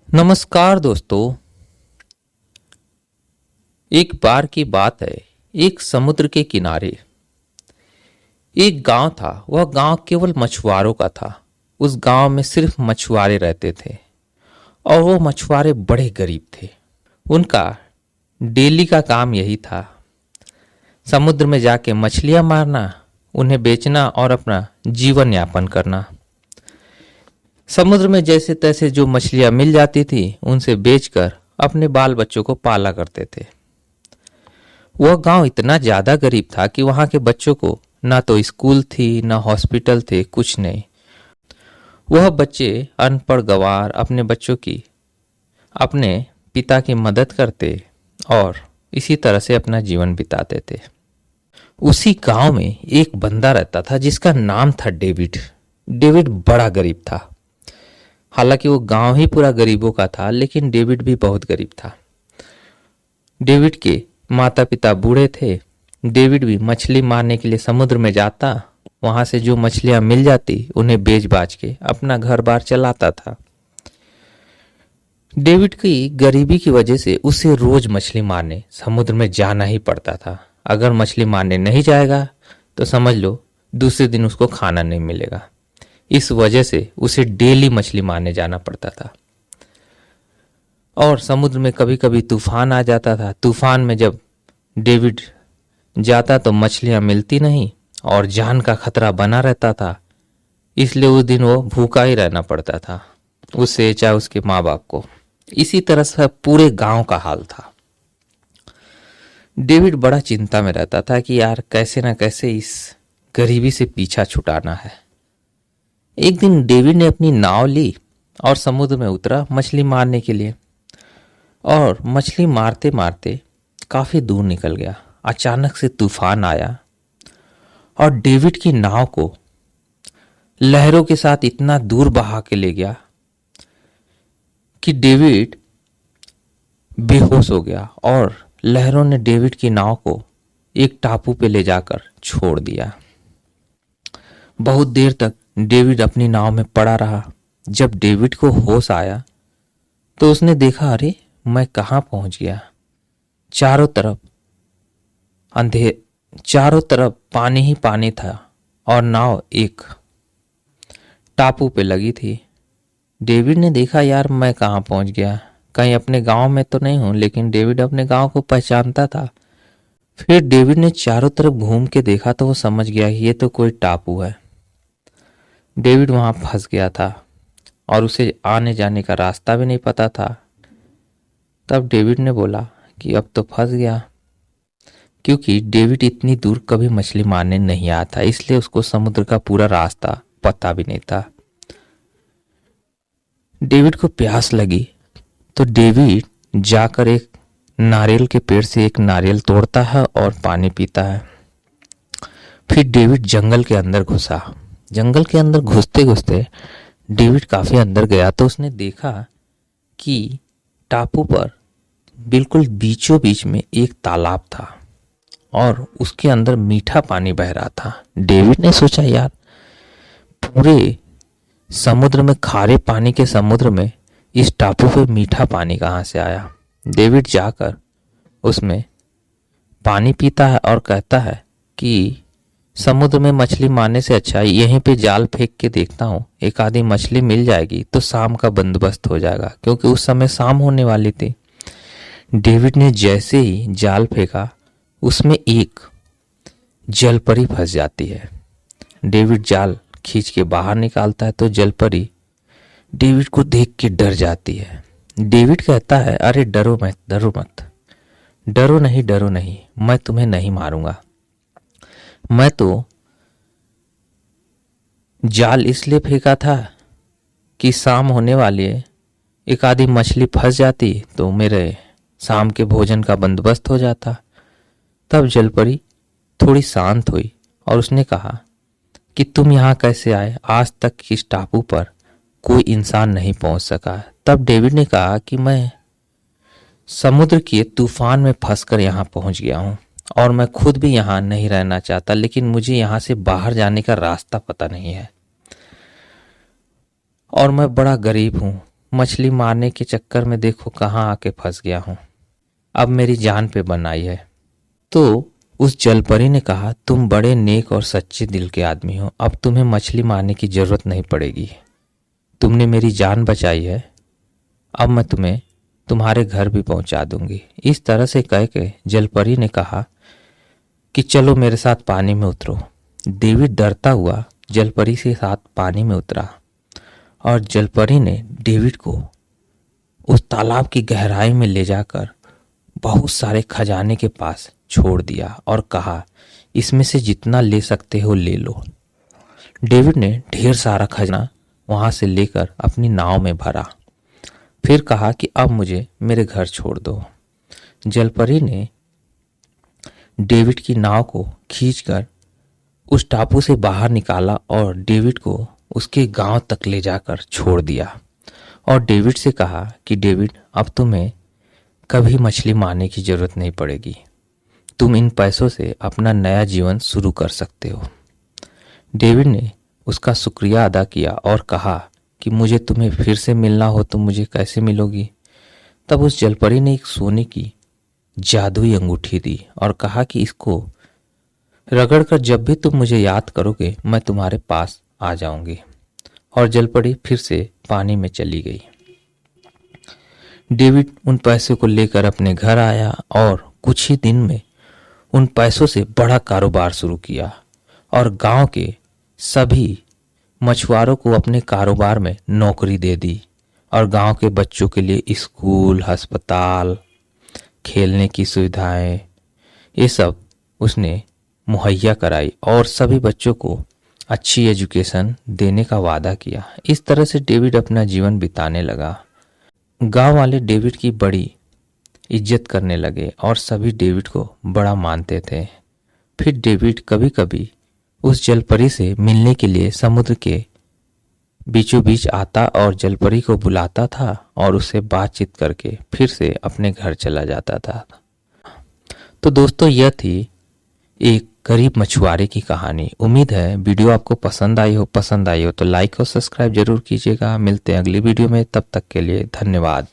नमस्कार दोस्तों। एक बार की बात है, एक समुद्र के किनारे एक गांव था। वह गांव केवल मछुआरों का था। उस गांव में सिर्फ मछुआरे रहते थे और वो मछुआरे बड़े गरीब थे। उनका डेली का काम यही था, समुद्र में जाके मछलियां मारना, उन्हें बेचना और अपना जीवन यापन करना। समुद्र में जैसे तैसे जो मछलियां मिल जाती थी उनसे बेचकर अपने बाल बच्चों को पाला करते थे। वह गांव इतना ज्यादा गरीब था कि वहां के बच्चों को ना तो स्कूल थी ना हॉस्पिटल थे, कुछ नहीं। वह बच्चे अनपढ़ गंवार अपने बच्चों की अपने पिता की मदद करते और इसी तरह से अपना जीवन बिताते थे। उसी गांव में एक बंदा रहता था जिसका नाम था डेविड। डेविड बड़ा गरीब था। हालांकि वो गांव ही पूरा गरीबों का था, लेकिन डेविड भी बहुत गरीब था। डेविड के माता पिता बूढ़े थे। डेविड भी मछली मारने के लिए समुद्र में जाता, वहां से जो मछलियां मिल जाती उन्हें बेच बाच के अपना घर बार चलाता था। डेविड की गरीबी की वजह से उसे रोज मछली मारने समुद्र में जाना ही पड़ता था। अगर मछली मारने नहीं जाएगा तो समझ लो दूसरे दिन उसको खाना नहीं मिलेगा। इस वजह से उसे डेली मछली मारने जाना पड़ता था। और समुद्र में कभी कभी तूफान आ जाता था। तूफान में जब डेविड जाता तो मछलियां मिलती नहीं और जान का खतरा बना रहता था। इसलिए उस दिन वो भूखा ही रहना पड़ता था, उससे चाहे उसके माँ बाप को। इसी तरह से पूरे गांव का हाल था। डेविड बड़ा चिंता में रहता था कि यार कैसे ना कैसे इस गरीबी से पीछा छुटाना है। एक दिन डेविड ने अपनी नाव ली और समुद्र में उतरा मछली मारने के लिए। और मछली मारते मारते काफी दूर निकल गया। अचानक से तूफान आया और डेविड की नाव को लहरों के साथ इतना दूर बहा के ले गया कि डेविड बेहोश हो गया और लहरों ने डेविड की नाव को एक टापू पे ले जाकर छोड़ दिया। बहुत देर तक डेविड अपनी नाव में पड़ा रहा। जब डेविड को होश आया तो उसने देखा, अरे मैं कहाँ पहुंच गया। चारों तरफ पानी ही पानी था और नाव एक टापू पे लगी थी। डेविड ने देखा, यार मैं कहाँ पहुंच गया, कहीं अपने गांव में तो नहीं हूं। लेकिन डेविड अपने गांव को पहचानता था। फिर डेविड ने चारों तरफ घूम के देखा तो वो समझ गया कि ये तो कोई टापू है। डेविड वहां फंस गया था और उसे आने जाने का रास्ता भी नहीं पता था। तब डेविड ने बोला कि अब तो फंस गया, क्योंकि डेविड इतनी दूर कभी मछली मारने नहीं आया था, इसलिए उसको समुद्र का पूरा रास्ता पता भी नहीं था। डेविड को प्यास लगी तो डेविड जाकर एक नारियल के पेड़ से एक नारियल तोड़ता है और पानी पीता है। फिर डेविड जंगल के अंदर घुसा। जंगल के अंदर घुसते घुसते डेविड काफी अंदर गया तो उसने देखा कि टापू पर बिल्कुल बीचों बीच में एक तालाब था और उसके अंदर मीठा पानी बह रहा था। डेविड ने सोचा, यार पूरे समुद्र में, खारे पानी के समुद्र में इस टापू पे मीठा पानी कहाँ से आया। डेविड जाकर उसमें पानी पीता है और कहता है कि समुद्र में मछली मारने से अच्छा यहीं पे जाल फेंक के देखता हूँ, एक आधी मछली मिल जाएगी तो शाम का बंदोबस्त हो जाएगा, क्योंकि उस समय शाम होने वाली थी। डेविड ने जैसे ही जाल फेंका उसमें एक जलपरी फंस जाती है। डेविड जाल खींच के बाहर निकालता है तो जलपरी डेविड को देख के डर जाती है। डेविड कहता है, अरे डरो मत, डरो मत, डरो नहीं, मैं तुम्हें नहीं मारूंगा। मैं तो जाल इसलिए फेंका था कि शाम होने वाली है, एक आधी मछली फंस जाती तो मेरे शाम के भोजन का बंदोबस्त हो जाता। तब जलपरी थोड़ी शांत हुई और उसने कहा कि तुम यहाँ कैसे आए, आज तक इस टापू पर कोई इंसान नहीं पहुंच सका। तब डेविड ने कहा कि मैं समुद्र के तूफान में फंसकर यहाँ पहुंच गया हूँ और मैं खुद भी यहाँ नहीं रहना चाहता, लेकिन मुझे यहाँ से बाहर जाने का रास्ता पता नहीं है और मैं बड़ा गरीब हूँ। मछली मारने के चक्कर में देखो कहाँ आके फंस गया हूँ, अब मेरी जान पे बन आई है। तो उस जलपरी ने कहा, तुम बड़े नेक और सच्चे दिल के आदमी हो, अब तुम्हें मछली मारने की जरूरत नहीं पड़ेगी, तुमने मेरी जान बचाई है, अब मैं तुम्हें तुम्हारे घर भी पहुंचा दूंगी। इस तरह से कह के जलपरी ने कहा कि चलो मेरे साथ पानी में उतरो। डेविड डरता हुआ जलपरी के साथ पानी में उतरा और जलपरी ने डेविड को उस तालाब की गहराई में ले जाकर बहुत सारे खजाने के पास छोड़ दिया और कहा, इसमें से जितना ले सकते हो ले लो। डेविड ने ढेर सारा खजाना वहां से लेकर अपनी नाव में भरा, फिर कहा कि अब मुझे मेरे घर छोड़ दो। जलपरी ने डेविड की नाव को खींचकर उस टापू से बाहर निकाला और डेविड को उसके गांव तक ले जाकर छोड़ दिया और डेविड से कहा कि डेविड, अब तुम्हें कभी मछली मारने की जरूरत नहीं पड़ेगी, तुम इन पैसों से अपना नया जीवन शुरू कर सकते हो। डेविड ने उसका शुक्रिया अदा किया और कहा कि मुझे तुम्हें फिर से मिलना हो तो मुझे कैसे मिलोगी। तब उस जलपरी ने एक सोने की जादुई अंगूठी दी और कहा कि इसको रगड़कर जब भी तुम मुझे याद करोगे मैं तुम्हारे पास आ जाऊंगी। और जलपरी फिर से पानी में चली गई। डेविड उन पैसों को लेकर अपने घर आया और कुछ ही दिन में उन पैसों से बड़ा कारोबार शुरू किया और गांव के सभी मछुआरों को अपने कारोबार में नौकरी दे दी और गांव के बच्चों के लिए स्कूल, अस्पताल, खेलने की सुविधाएं, ये सब उसने मुहैया कराई और सभी बच्चों को अच्छी एजुकेशन देने का वादा किया। इस तरह से डेविड अपना जीवन बिताने लगा। गांव वाले डेविड की बड़ी इज्जत करने लगे और सभी डेविड को बड़ा मानते थे। फिर डेविड कभी कभी उस जलपरी से मिलने के लिए समुद्र के बीचों बीच आता और जलपरी को बुलाता था और उससे बातचीत करके फिर से अपने घर चला जाता था। तो दोस्तों, यह थी एक गरीब मछुआरे की कहानी। उम्मीद है वीडियो आपको पसंद आई हो तो लाइक और सब्सक्राइब जरूर कीजिएगा। मिलते हैं अगली वीडियो में, तब तक के लिए धन्यवाद।